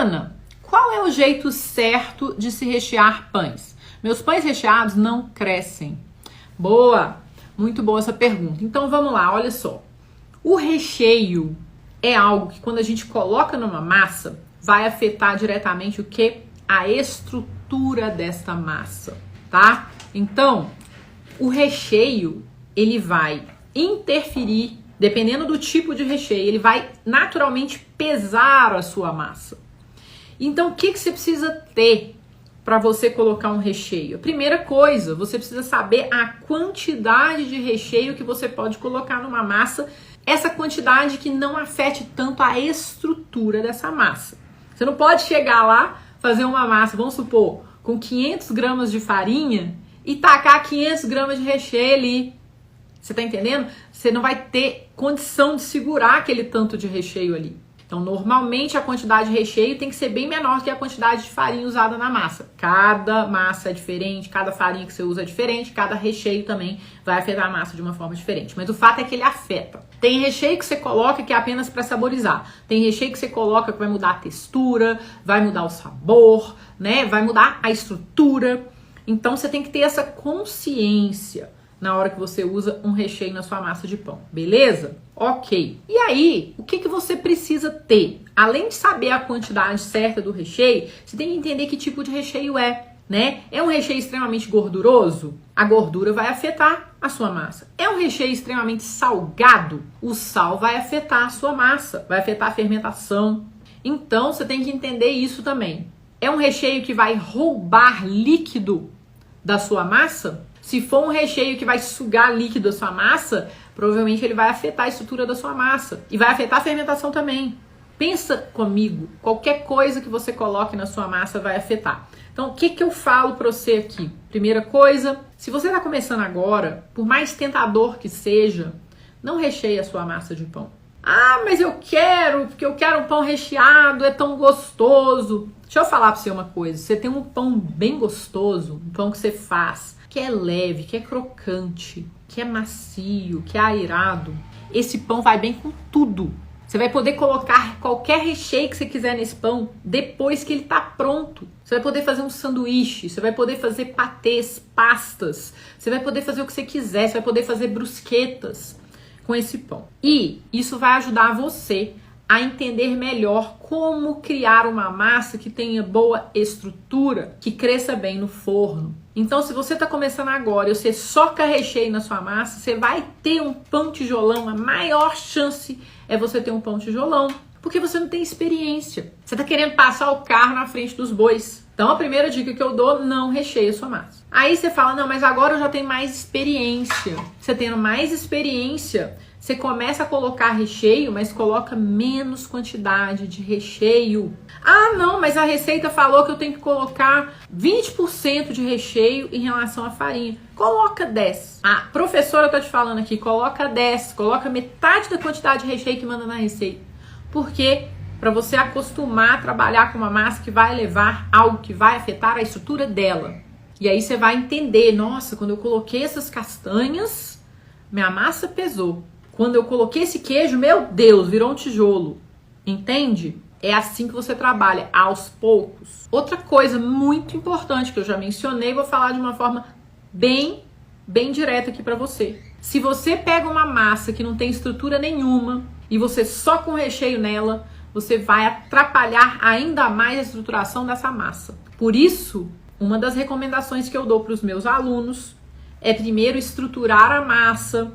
Ana, qual é o jeito certo de se rechear pães? Meus pães recheados não crescem. Boa, muito boa essa pergunta. Então vamos lá, olha só. O recheio é algo que quando a gente coloca numa massa, vai afetar diretamente o que? A estrutura desta massa, tá? Então, o recheio, ele vai interferir, dependendo do tipo de recheio, ele vai naturalmente pesar a sua massa. Então, o que você precisa ter para você colocar um recheio? A primeira coisa, você precisa saber a quantidade de recheio que você pode colocar numa massa, essa quantidade que não afete tanto a estrutura dessa massa. Você não pode chegar lá, fazer uma massa, vamos supor, com 500 gramas de farinha e tacar 500 gramas de recheio ali. Você tá entendendo? Você não vai ter condição de segurar aquele tanto de recheio ali. Então, normalmente, a quantidade de recheio tem que ser bem menor que a quantidade de farinha usada na massa. Cada massa é diferente, cada farinha que você usa é diferente, cada recheio também vai afetar a massa de uma forma diferente. Mas o fato é que ele afeta. Tem recheio que você coloca que é apenas para saborizar. Tem recheio que você coloca que vai mudar a textura, vai mudar o sabor, né? Vai mudar a estrutura. Então, você tem que ter essa consciência na hora que você usa um recheio na sua massa de pão, beleza? Ok. E aí, o que você precisa ter? Além de saber a quantidade certa do recheio, você tem que entender que tipo de recheio é, né? É um recheio extremamente gorduroso? A gordura vai afetar a sua massa. É um recheio extremamente salgado? O sal vai afetar a sua massa, vai afetar a fermentação. Então, você tem que entender isso também. É um recheio que vai roubar líquido da sua massa? Se for um recheio que vai sugar líquido da sua massa, provavelmente ele vai afetar a estrutura da sua massa. E vai afetar a fermentação também. Pensa comigo, qualquer coisa que você coloque na sua massa vai afetar. Então, o que eu falo para você aqui? Primeira coisa, se você está começando agora, por mais tentador que seja, não recheie a sua massa de pão. Ah, mas eu quero, porque eu quero um pão recheado, é tão gostoso. Deixa eu falar para você uma coisa, você tem um pão bem gostoso, um pão que você faz, que é leve, que é crocante, que é macio, que é airado, esse pão vai bem com tudo. Você vai poder colocar qualquer recheio que você quiser nesse pão depois que ele tá pronto. Você vai poder fazer um sanduíche, você vai poder fazer patês, pastas, você vai poder fazer o que você quiser, você vai poder fazer brusquetas com esse pão. E isso vai ajudar você a entender melhor como criar uma massa que tenha boa estrutura, que cresça bem no forno. Então, se você está começando agora e você soca recheio na sua massa, você vai ter um pão tijolão. A maior chance é você ter um pão tijolão, porque você não tem experiência. Você está querendo passar o carro na frente dos bois. Então, a primeira dica que eu dou, não recheie a sua massa. Aí você fala, não, mas agora eu já tenho mais experiência. Você tendo mais experiência, você começa a colocar recheio, mas coloca menos quantidade de recheio. Ah, não, mas a receita falou que eu tenho que colocar 20% de recheio em relação à farinha. Coloca 10. A professora tá te falando aqui, coloca 10, coloca metade da quantidade de recheio que manda na receita. Por quê? Para você acostumar a trabalhar com uma massa que vai levar algo que vai afetar a estrutura dela. E aí você vai entender, nossa, quando eu coloquei essas castanhas, minha massa pesou. Quando eu coloquei esse queijo, meu Deus, virou um tijolo. Entende? É assim que você trabalha, aos poucos. Outra coisa muito importante que eu já mencionei, vou falar de uma forma bem direta aqui para você. Se você pega uma massa que não tem estrutura nenhuma e você só com recheio nela, você vai atrapalhar ainda mais a estruturação dessa massa. Por isso, uma das recomendações que eu dou para os meus alunos é primeiro estruturar a massa,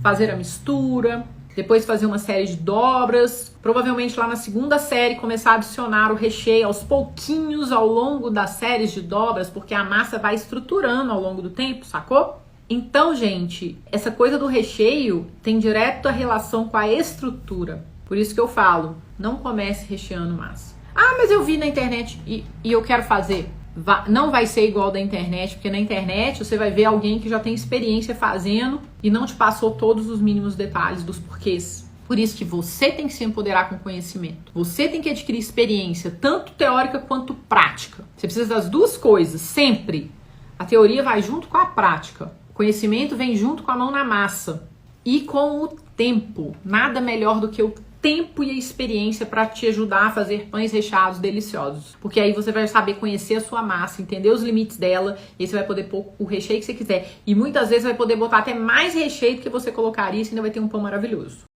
fazer a mistura, depois fazer uma série de dobras, provavelmente lá na segunda série começar a adicionar o recheio aos pouquinhos ao longo das séries de dobras, porque a massa vai estruturando ao longo do tempo, sacou? Então, gente, essa coisa do recheio tem direta relação com a estrutura. Por isso que eu falo, não comece recheando massa. Ah, mas eu vi na internet e eu quero fazer. Não vai ser igual da internet, porque na internet você vai ver alguém que já tem experiência fazendo e não te passou todos os mínimos detalhes dos porquês. Por isso que você tem que se empoderar com conhecimento. Você tem que adquirir experiência, tanto teórica quanto prática. Você precisa das duas coisas, sempre. A teoria vai junto com a prática. O conhecimento vem junto com a mão na massa. E com o tempo. Nada melhor do que o tempo e a experiência para te ajudar a fazer pães recheados deliciosos. Porque aí você vai saber conhecer a sua massa, entender os limites dela, e aí você vai poder pôr o recheio que você quiser. E muitas vezes vai poder botar até mais recheio do que você colocaria, e você ainda vai ter um pão maravilhoso.